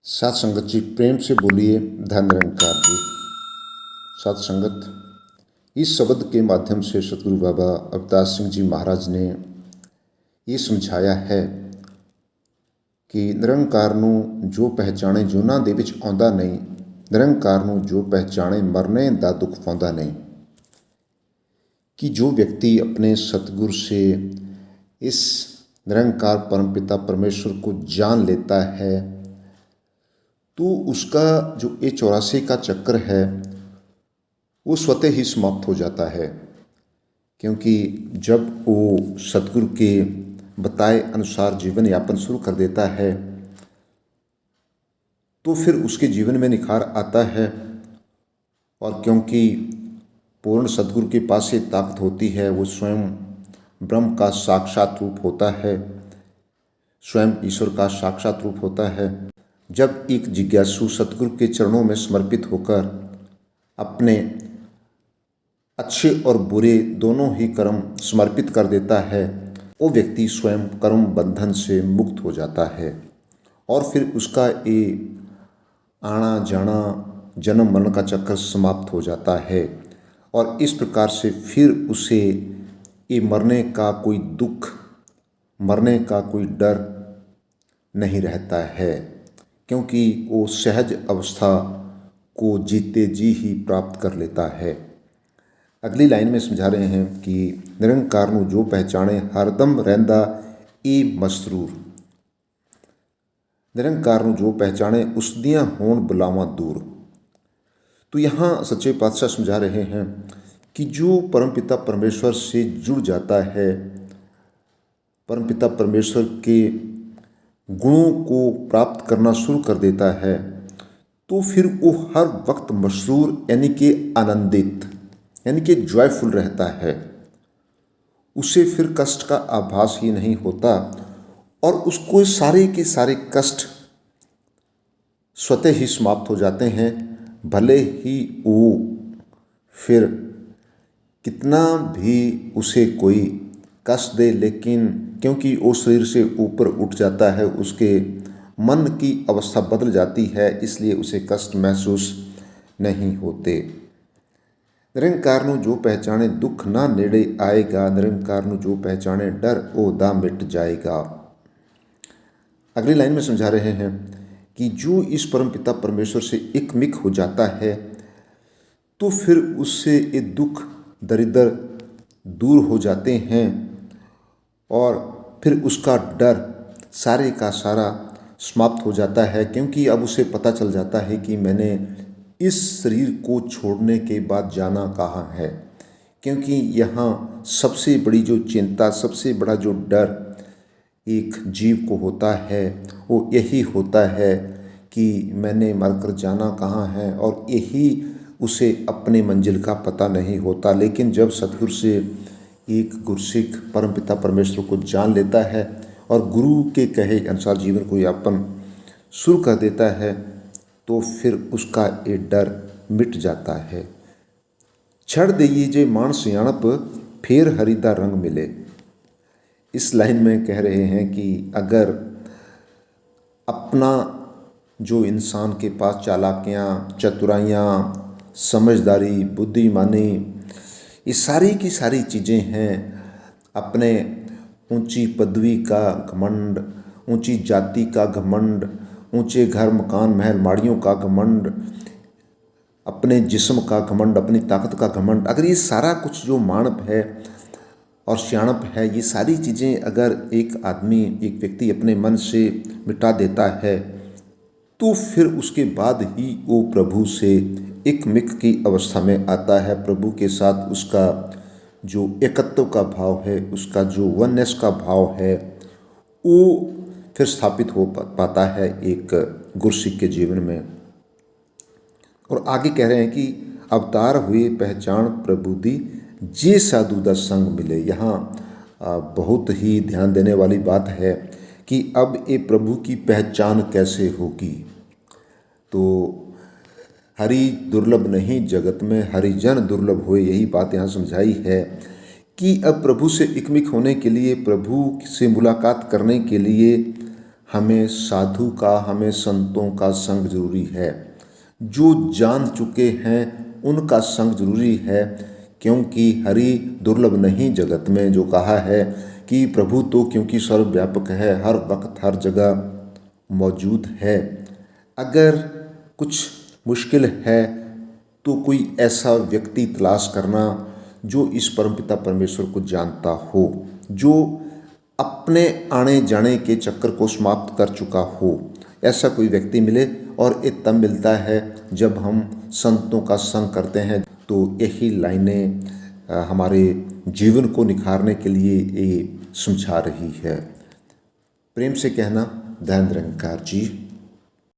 सात संगत जी प्रेम से बोलिए धन निरंकार जी। सात संगत, इस शब्द के माध्यम से सतगुरु बाबा अवतार सिंह जी महाराज ने ये समझाया है कि ਨਿਰੰਕਾਰ ਨੂੰ ਜੋ ਪਹਿਚਾਣੇ ਜੂਨਾਂ ਦੇ ਵਿੱਚ ਆਉਂਦਾ ਨਹੀਂ, ਨਿਰੰਕਾਰ ਨੂੰ ਜੋ ਪਹਿਚਾਣੇ ਮਰਨੇ ਦਾ ਦੁੱਖ ਪਾਉਂਦਾ नहीं। कि जो व्यक्ति अपने सतगुरु से इस निरंकार परमपिता परमेश्वर को जान लेता है तो उसका जो ये 84 का चक्र है वो स्वतः ही समाप्त हो जाता है। क्योंकि जब वो सतगुरु के बताए अनुसार जीवन यापन शुरू कर देता है तो फिर उसके जीवन में निखार आता है। और क्योंकि पूर्ण सतगुरु के पास ये ताकत होती है, वो स्वयं ब्रह्म का साक्षात रूप होता है, स्वयं ईश्वर का साक्षात रूप होता है। जब एक जिज्ञासु सतगुरु के चरणों में समर्पित होकर अपने अच्छे और बुरे दोनों ही कर्म समर्पित कर देता है, वो व्यक्ति स्वयं कर्म बंधन से मुक्त हो जाता है। और फिर उसका ये आना जाना जन्म मरण का चक्कर समाप्त हो जाता है। और इस प्रकार से फिर उसे ये मरने का कोई दुख, मरने का कोई डर नहीं रहता है, क्योंकि वो सहज अवस्था को जीते जी ही प्राप्त कर लेता है। अगली लाइन में समझा रहे हैं कि निरंकार ਨੂੰ जो पहचाने हरदम रहंदा ए मसरूर। निरंकार ਨੂੰ जो पहचाने उस दियां होण बलावां दूर। तो यहाँ सच्चे पातशाह समझा रहे हैं कि जो परमपिता परमेश्वर से जुड़ जाता है, परमपिता परमेश्वर के गुणों को प्राप्त करना शुरू कर देता है, तो फिर वो हर वक्त मसरूर यानी कि आनंदित यानी कि जॉयफुल रहता है। उसे फिर कष्ट का आभास ही नहीं होता और उसको सारे के सारे कष्ट स्वतः ही समाप्त हो जाते हैं। भले ही वो फिर कितना भी उसे कोई कष्ट दे, लेकिन क्योंकि वो शरीर से ऊपर उठ जाता है, उसके मन की अवस्था बदल जाती है, इसलिए उसे कष्ट महसूस नहीं होते। निरंकार ਨੂੰ जो पहचाने दुख ना नेड़े आएगा, निरंकार ਨੂੰ जो पहचाने डर ओदा मिट जाएगा। अगली लाइन में समझा रहे हैं कि जो इस परमपिता परमेश्वर से एकमिक हो जाता है तो फिर उससे ये दुख दरिद्र दूर हो जाते हैं और फिर उसका डर सारे का सारा समाप्त हो जाता है। क्योंकि अब उसे पता चल जाता है कि मैंने इस शरीर को छोड़ने के बाद जाना कहाँ है। क्योंकि यहाँ सबसे बड़ी जो चिंता, सबसे बड़ा जो डर एक जीव को होता है वो यही होता है कि मैंने मरकर जाना कहाँ है, और यही उसे अपने मंजिल का पता नहीं होता। लेकिन जब सतगुरु से एक गुरसिख परमपिता परमेश्वर को जान लेता है और गुरु के कहे अनुसार जीवन को यापन शुरू कर देता है तो फिर उसका ये डर मिट जाता है। छड़ दइए जे मान सियाणप फिर हरि दा रंग मिले। इस लाइन में कह रहे हैं कि अगर अपना जो इंसान के पास चालाकियाँ, चतुराइयाँ, समझदारी, बुद्धिमानी, ये सारी की सारी चीज़ें हैं, अपने ऊंची पदवी का घमंड, ऊंची जाति का घमंड, ऊंचे घर मकान महल माड़ियों का घमंड, अपने जिस्म का घमंड, अपनी ताकत का घमंड, अगर ये सारा कुछ जो मानव है और सियाणप है, ये सारी चीज़ें अगर एक आदमी, एक व्यक्ति अपने मन से मिटा देता है तो फिर उसके बाद ही वो प्रभु से एकमिक की अवस्था में आता है। प्रभु के साथ उसका जो एकत्व का भाव है, उसका जो वननेस का भाव है, वो फिर स्थापित हो पाता है एक गुरसिख के जीवन में। और आगे कह रहे हैं कि अवतार हुए पहचान प्रभु दी जे साधु दा संग मिले। यहाँ बहुत ही ध्यान देने वाली बात है कि अब ये प्रभु की पहचान कैसे होगी। तो हरि दुर्लभ नहीं जगत में हरिजन दुर्लभ हुए, यही बात यहाँ समझाई है कि अब प्रभु से एकमिक होने के लिए, प्रभु से मुलाकात करने के लिए हमें साधु का, हमें संतों का संग जरूरी है। जो जान चुके हैं उनका संग जरूरी है, क्योंकि हरि दुर्लभ नहीं जगत में। जो कहा है कि प्रभु तो क्योंकि सर्वव्यापक है, हर वक्त हर जगह मौजूद है। अगर कुछ मुश्किल है तो कोई ऐसा व्यक्ति तलाश करना जो इस परमपिता परमेश्वर को जानता हो, जो अपने आने जाने के चक्कर को समाप्त कर चुका हो। ऐसा कोई व्यक्ति मिले, और ये तब मिलता है जब हम संतों का संग करते हैं। तो यही लाइनें हमारे जीवन को निखारने के लिए ये समझा रही है। प्रेम से कहना, धन निरंकार जी।